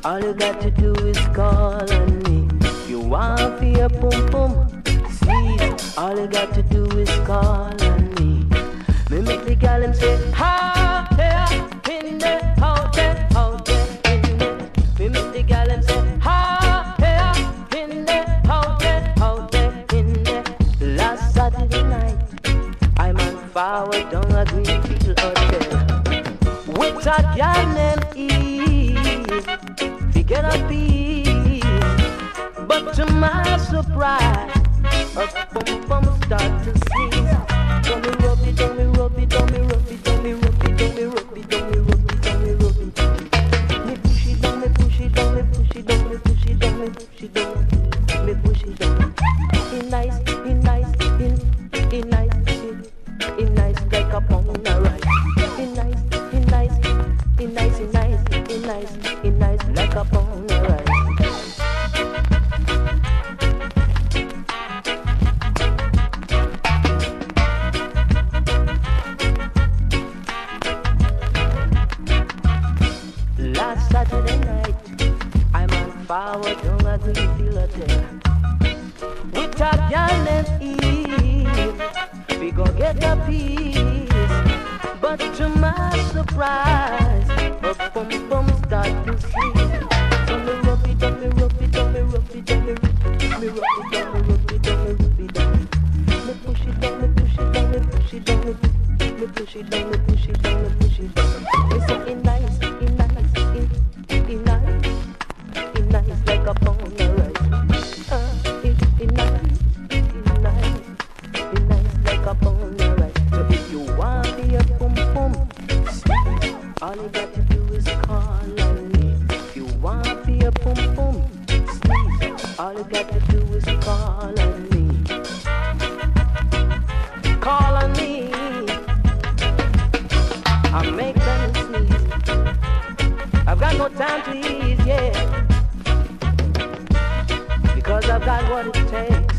All you got to do is call on me. If you want to be a pum pum sneeze, all you got to do is call on me. Me make the gal and say, how there in the out there in there. Me make the gal and say, how there in the out there in there. Last Saturday night, I'm on forward down a Greenfield Hotel with a gal named Eve. We get a piece, but to my surprise, a pum pum start to sneeze. Don't me rub it, don't me rub it, don't me rub it, don't me rub it, don't me rub it, don't me rub it, don't me rub it. Me push it down, me push it down, me push it down, me push it down, me push it down, me push it down. In nice, in nice, in nice, in nice like a pound of rice. In nice, in nice, in nice, in nice, in nice, in nice like a pound of rice. Last Saturday night, I'm on forward down a Greenfield Hotel with a girl named Eve. We go get a piece, but to my surprise, a pum pum start to sneeze. Don't me rub it, don't me rub it, don't me rub it, don't me rub it, me rub it, don't me rub it, don't me rub it down. Me push it down, me push it down, me push it down, me push it down, me push it down, me push it down. Me say in nice, in nice, in nice, in nice like a pound of rice. In nice, in nice, in nice like a pound of rice. So if you want to be a pum pum, all you got to do is call on me. If you want to be a pum pum sneeze, all you got to do is call on me. Call on me. I make them sneeze. I've got no time to ease, yeah, because I've got what it takes.